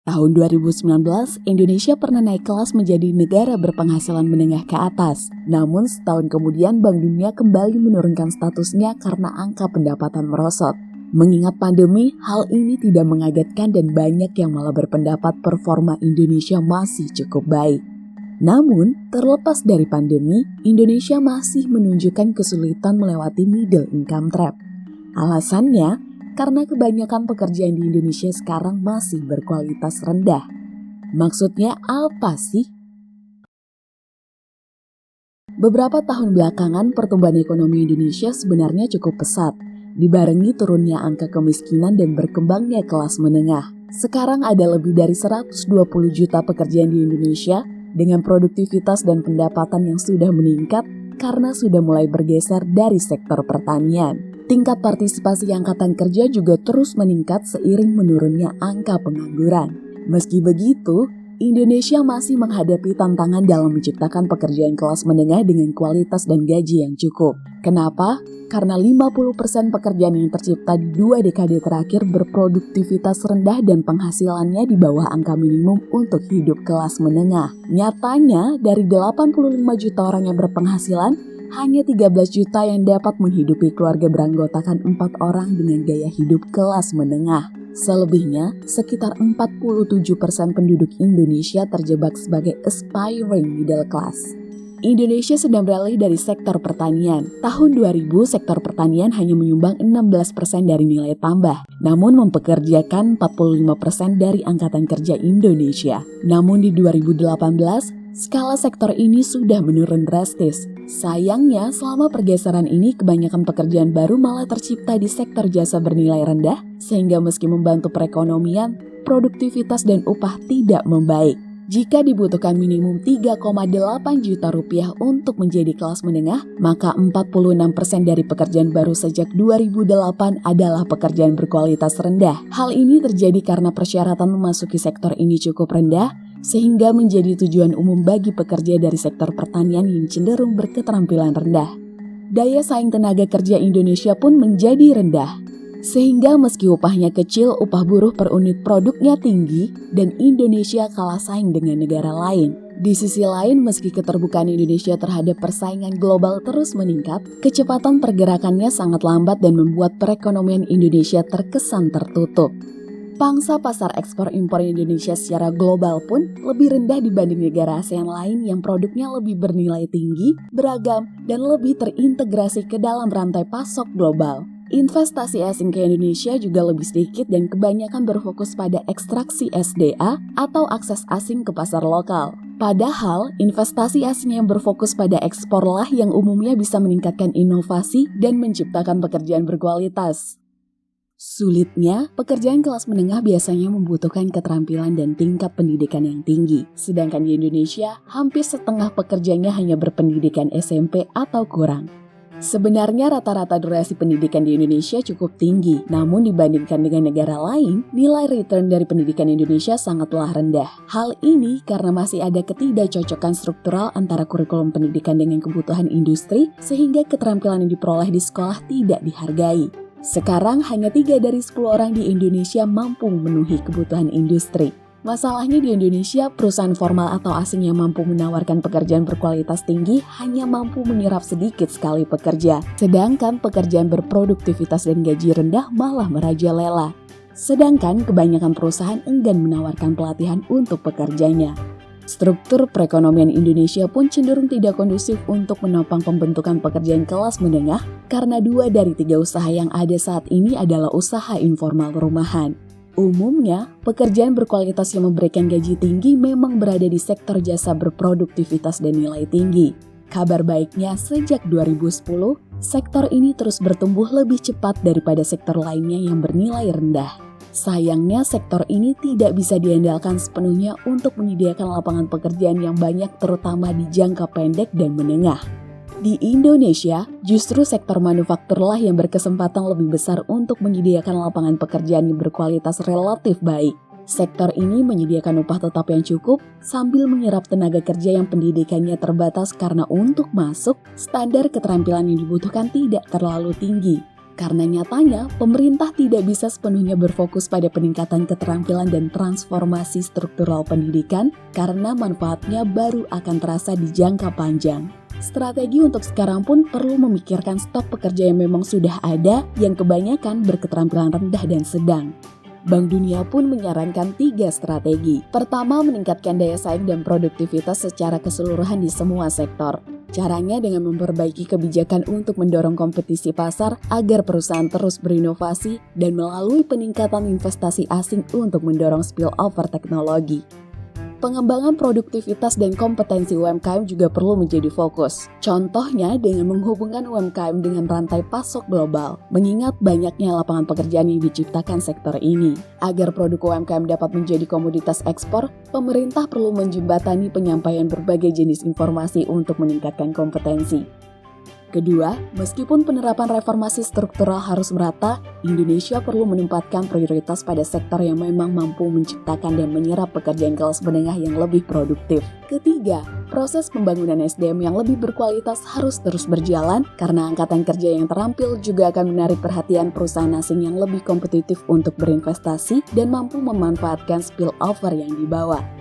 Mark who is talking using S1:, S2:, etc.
S1: Tahun 2019, Indonesia pernah naik kelas menjadi negara berpenghasilan menengah ke atas. Namun setahun kemudian Bank Dunia kembali menurunkan statusnya karena angka pendapatan merosot. Mengingat pandemi, hal ini tidak mengagetkan dan banyak yang malah berpendapat performa Indonesia masih cukup baik. Namun, terlepas dari pandemi, Indonesia masih menunjukkan kesulitan melewati middle income trap. Alasannya, karena kebanyakan pekerjaan di Indonesia sekarang masih berkualitas rendah. Maksudnya apa sih? Beberapa tahun belakangan pertumbuhan ekonomi Indonesia sebenarnya cukup pesat, dibarengi turunnya angka kemiskinan dan berkembangnya kelas menengah. Sekarang ada lebih dari 120 juta pekerjaan di Indonesia dengan produktivitas dan pendapatan yang sudah meningkat karena sudah mulai bergeser dari sektor pertanian. Tingkat partisipasi angkatan kerja juga terus meningkat seiring menurunnya angka pengangguran. Meski begitu, Indonesia masih menghadapi tantangan dalam menciptakan pekerjaan kelas menengah dengan kualitas dan gaji yang cukup. Kenapa? Karena 50% pekerjaan yang tercipta di 2 dekade terakhir berproduktivitas rendah dan penghasilannya di bawah angka minimum untuk hidup kelas menengah. Nyatanya, dari 85 juta orang yang berpenghasilan, hanya 13 juta yang dapat menghidupi keluarga beranggotakan 4 orang dengan gaya hidup kelas menengah. Selebihnya, sekitar 47% penduduk Indonesia terjebak sebagai aspiring middle class. Indonesia sedang beralih dari sektor pertanian. Tahun 2000, sektor pertanian hanya menyumbang 16% dari nilai tambah, namun mempekerjakan 45% dari angkatan kerja Indonesia. Namun di 2018, skala sektor ini sudah menurun drastis. Sayangnya, selama pergeseran ini kebanyakan pekerjaan baru malah tercipta di sektor jasa bernilai rendah, sehingga meski membantu perekonomian, produktivitas dan upah tidak membaik. Jika dibutuhkan minimum 3,8 juta rupiah untuk menjadi kelas menengah, maka 46% dari pekerjaan baru sejak 2008 adalah pekerjaan berkualitas rendah. Hal ini terjadi karena persyaratan memasuki sektor ini cukup rendah, sehingga menjadi tujuan umum bagi pekerja dari sektor pertanian yang cenderung berketerampilan rendah. Daya saing tenaga kerja Indonesia pun menjadi rendah, sehingga meski upahnya kecil, upah buruh per unit produknya tinggi dan Indonesia kalah saing dengan negara lain. Di sisi lain, meski keterbukaan Indonesia terhadap persaingan global terus meningkat, kecepatan pergerakannya sangat lambat dan membuat perekonomian Indonesia terkesan tertutup. Pangsa pasar ekspor impor Indonesia secara global pun lebih rendah dibanding negara ASEAN lain yang produknya lebih bernilai tinggi, beragam, dan lebih terintegrasi ke dalam rantai pasok global. Investasi asing ke Indonesia juga lebih sedikit dan kebanyakan berfokus pada ekstraksi SDA atau akses asing ke pasar lokal. Padahal, investasi asing yang berfokus pada eksporlah yang umumnya bisa meningkatkan inovasi dan menciptakan pekerjaan berkualitas. Sulitnya, pekerjaan kelas menengah biasanya membutuhkan keterampilan dan tingkat pendidikan yang tinggi. Sedangkan di Indonesia, hampir setengah pekerjanya hanya berpendidikan SMP atau kurang. Sebenarnya rata-rata durasi pendidikan di Indonesia cukup tinggi, namun dibandingkan dengan negara lain, nilai return dari pendidikan Indonesia sangatlah rendah. Hal ini karena masih ada ketidakcocokan struktural antara kurikulum pendidikan dengan kebutuhan industri, sehingga keterampilan yang diperoleh di sekolah tidak dihargai. Sekarang hanya 3 dari 10 orang di Indonesia mampu memenuhi kebutuhan industri. Masalahnya di Indonesia, perusahaan formal atau asing yang mampu menawarkan pekerjaan berkualitas tinggi hanya mampu menyerap sedikit sekali pekerja. Sedangkan pekerjaan berproduktivitas dan gaji rendah malah merajalela. Sedangkan kebanyakan perusahaan enggan menawarkan pelatihan untuk pekerjanya. Struktur perekonomian Indonesia pun cenderung tidak kondusif untuk menopang pembentukan pekerjaan kelas menengah karena 2 dari 3 usaha yang ada saat ini adalah usaha informal rumahan. Umumnya, pekerjaan berkualitas yang memberikan gaji tinggi memang berada di sektor jasa berproduktivitas dan nilai tinggi. Kabar baiknya, sejak 2010, sektor ini terus bertumbuh lebih cepat daripada sektor lainnya yang bernilai rendah. Sayangnya, sektor ini tidak bisa diandalkan sepenuhnya untuk menyediakan lapangan pekerjaan yang banyak terutama di jangka pendek dan menengah. Di Indonesia, justru sektor manufakturlah yang berkesempatan lebih besar untuk menyediakan lapangan pekerjaan yang berkualitas relatif baik. Sektor ini menyediakan upah tetap yang cukup sambil menyerap tenaga kerja yang pendidikannya terbatas karena untuk masuk, standar keterampilan yang dibutuhkan tidak terlalu tinggi. Karena nyatanya, pemerintah tidak bisa sepenuhnya berfokus pada peningkatan keterampilan dan transformasi struktural pendidikan karena manfaatnya baru akan terasa di jangka panjang. Strategi untuk sekarang pun perlu memikirkan stok pekerja yang memang sudah ada yang kebanyakan berketerampilan rendah dan sedang. Bank Dunia pun menyarankan 3 strategi. Pertama, meningkatkan daya saing dan produktivitas secara keseluruhan di semua sektor. Caranya dengan memperbaiki kebijakan untuk mendorong kompetisi pasar agar perusahaan terus berinovasi dan melalui peningkatan investasi asing untuk mendorong spillover teknologi. Pengembangan produktivitas dan kompetensi UMKM juga perlu menjadi fokus. Contohnya dengan menghubungkan UMKM dengan rantai pasok global, mengingat banyaknya lapangan pekerjaan yang diciptakan sektor ini. Agar produk UMKM dapat menjadi komoditas ekspor, pemerintah perlu menjembatani penyampaian berbagai jenis informasi untuk meningkatkan kompetensi. Kedua, meskipun penerapan reformasi struktural harus merata, Indonesia perlu menempatkan prioritas pada sektor yang memang mampu menciptakan dan menyerap pekerjaan kelas menengah yang lebih produktif. Ketiga, proses pembangunan SDM yang lebih berkualitas harus terus berjalan karena angkatan kerja yang terampil juga akan menarik perhatian perusahaan asing yang lebih kompetitif untuk berinvestasi dan mampu memanfaatkan spillover yang dibawa.